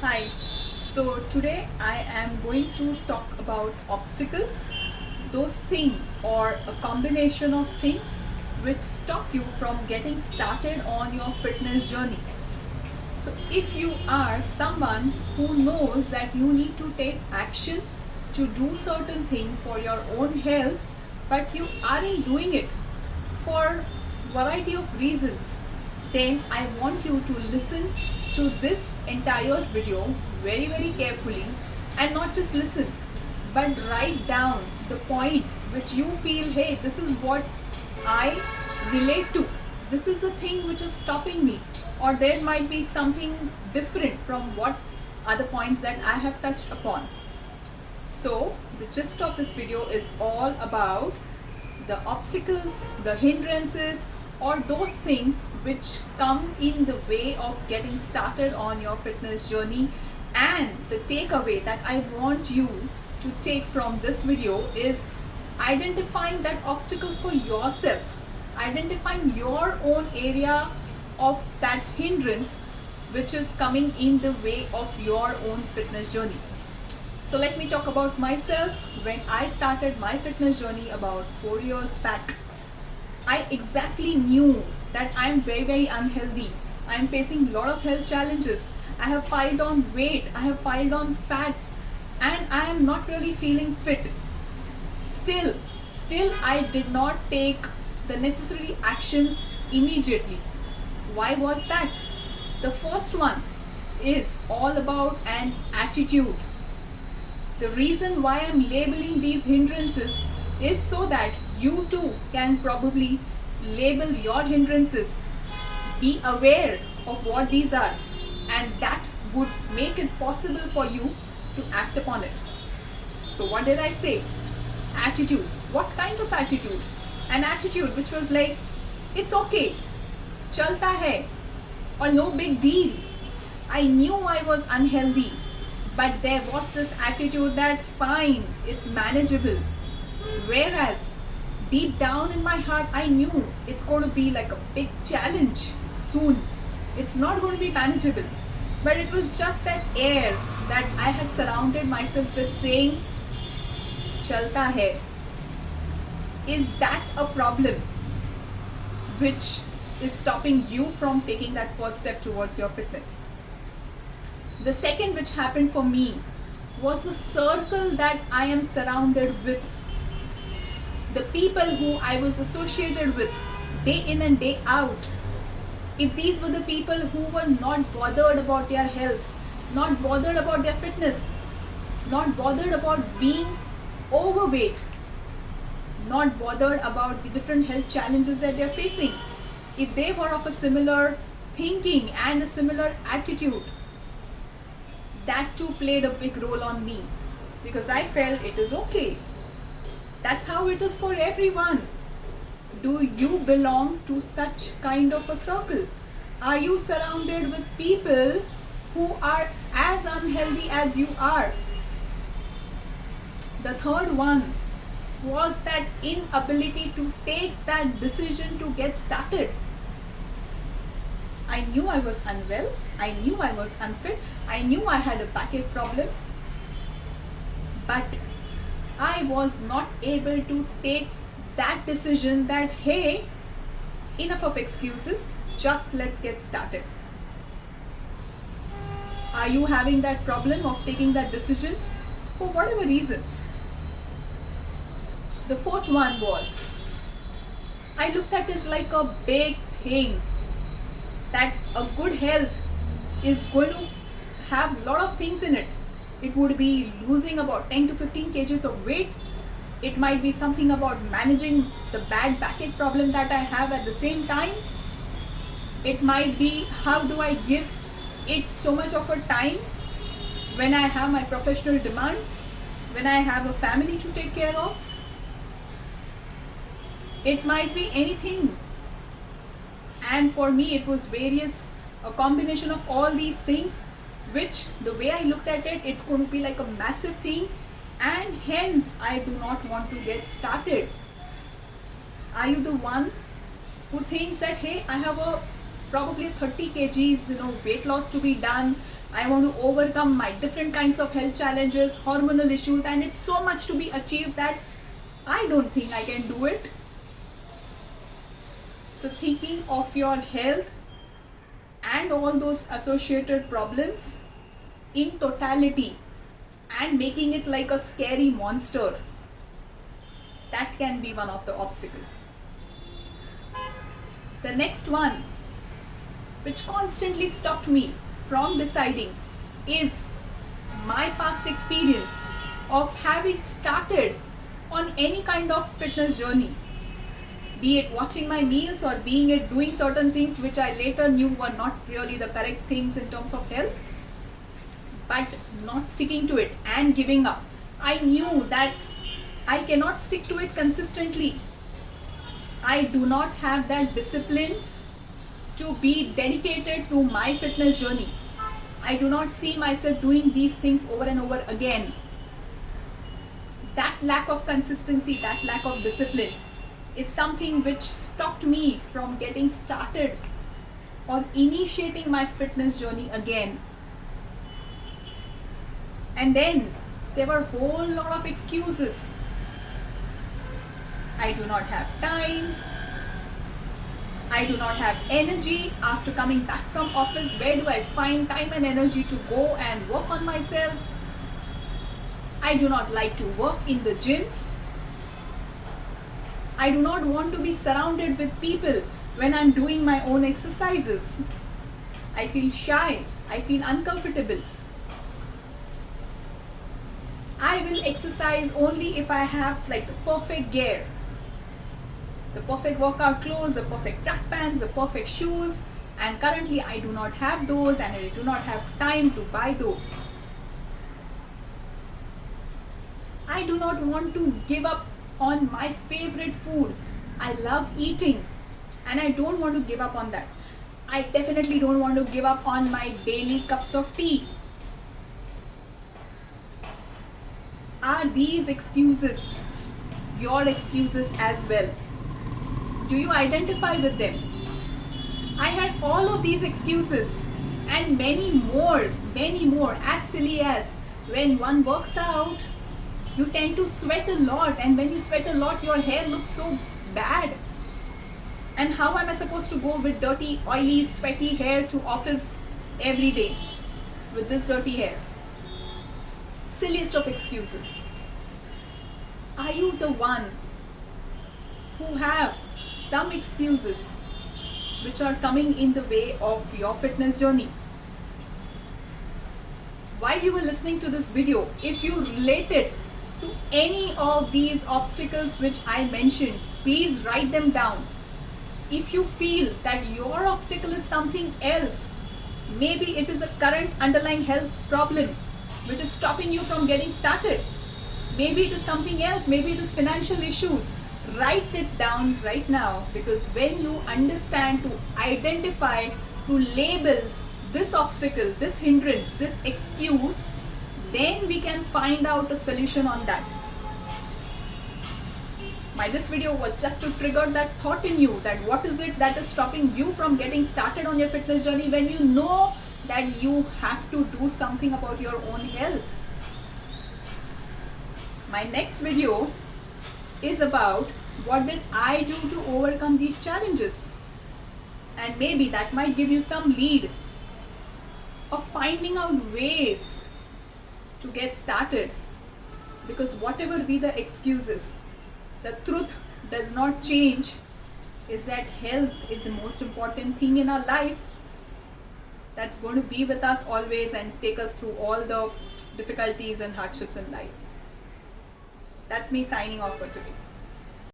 Hi, so today I am going to talk about obstacles, those things or a combination of things which stop you from getting started on your fitness journey. So, if you are someone who knows that you need to take action to do certain thing for your own health, but you aren't doing it for variety of reasons, then I want you to listen to this entire video very carefully, and not just listen but write down the point which you feel, hey, this is what I relate to, this is the thing which is stopping me, or there might be something different from what other points that I have touched upon. So the gist of this video is all about the obstacles, the hindrances, or those things which come in the way of getting started on your fitness journey. And the takeaway that I want you to take from this video is identifying that obstacle for yourself, identifying your own area of that hindrance which is coming in the way of your own fitness journey. So let me talk about myself. When I started my fitness journey about 4 years back, I exactly knew that I am very unhealthy. I am facing a lot of health challenges. I have piled on weight, I have piled on fats, and I am not really feeling fit. Still I did not take the necessary actions immediately. Why was that? The first one is all about an attitude. The reason why I'm labeling these hindrances is so that you too can probably label your hindrances, be aware of what these are, and that would make it possible for you to act upon it. So what did I say? Attitude. What kind of attitude? An attitude which was like, it's okay, chalta hai, or no big deal. I knew I was unhealthy, but there was this attitude that fine, it's manageable. Whereas deep down in my heart, I knew it's going to be like a big challenge soon. It's not going to be manageable. But it was just that air that I had surrounded myself with, saying, chalta hai. Is that a problem which is stopping you from taking that first step towards your fitness? The second which happened for me was the circle that I am surrounded with. The people who I was associated with day in and day out. If these were the people who were not bothered about their health, not bothered about their fitness, not bothered about being overweight, not bothered about the different health challenges that they're facing, if they were of a similar thinking and a similar attitude, that too played a big role on me, because I felt it is okay. That's how it is for everyone. Do you belong to such kind of a circle? Are you surrounded with people who are as unhealthy as you are? The third one was that inability to take that decision to get started. I knew I was unwell, I knew I was unfit, I knew I had a backache problem, but I was not able to take that decision that, hey, enough of excuses, just let's get started. Are you having that problem of taking that decision for whatever reasons? The fourth one was, I looked at it like a big thing, that a good health is going to have a lot of things in it. It would be losing about 10 to 15 kgs of weight. It might be something about managing the bad backache problem that I have at the same time. It might be, how do I give it so much of a time when I have my professional demands, when I have a family to take care of. It might be anything. And for me, it was a combination of all these things, which the way I looked at it, it's going to be like a massive thing, and hence I do not want to get started. Are you the one who thinks that, hey, I have probably 30 kgs weight loss to be done, I want to overcome my different kinds of health challenges, hormonal issues, and it's so much to be achieved that I don't think I can do it. So thinking of your health and all those associated problems in totality and making it like a scary monster, that can be one of the obstacles. The next one, which constantly stopped me from deciding, is my past experience of having started on any kind of fitness journey, be it watching my meals or being it doing certain things which I later knew were not really the correct things in terms of health, but not sticking to it and giving up. I knew that I cannot stick to it consistently. I do not have that discipline to be dedicated to my fitness journey. I do not see myself doing these things over and over again. That lack of consistency, that lack of discipline is something which stopped me from getting started or initiating my fitness journey again. And then there were a whole lot of excuses. I do not have time. I do not have energy. After coming back from office, where do I find time and energy to go and work on myself? I do not like to work in the gyms. I do not want to be surrounded with people when I'm doing my own exercises. I feel shy. I feel uncomfortable. I will exercise only if I have like the perfect gear, the perfect workout clothes, the perfect track pants, the perfect shoes, and currently I do not have those and I do not have time to buy those. I do not want to give up on my favorite food. I love eating and I don't want to give up on that. I definitely don't want to give up on my daily cups of tea. Are these excuses your excuses as well? Do you identify with them? I had all of these excuses and many more, as silly as when one works out, you tend to sweat a lot, and when you sweat a lot, your hair looks so bad. And how am I supposed to go with dirty, oily, sweaty hair to office every day with this dirty hair? Silliest of excuses. Are you the one who have some excuses which are coming in the way of your fitness journey? While you were listening to this video, if you related to any of these obstacles which I mentioned, please write them down. If you feel that your obstacle is something else, maybe it is a current underlying health problem which is stopping you from getting started. Maybe it is something else, maybe it is financial issues. Write it down right now, because when you understand to identify, to label this obstacle, this hindrance, this excuse, then we can find out a solution on that. This video was just to trigger that thought in you, that what is it that is stopping you from getting started on your fitness journey when you know that you have to do something about your own health. My next video is about what did I do to overcome these challenges, and maybe that might give you some lead of finding out ways to get started. Because whatever be the excuses, the truth does not change, is that health is the most important thing in our life, that's going to be with us always and take us through all the difficulties and hardships in life. That's me signing off for today.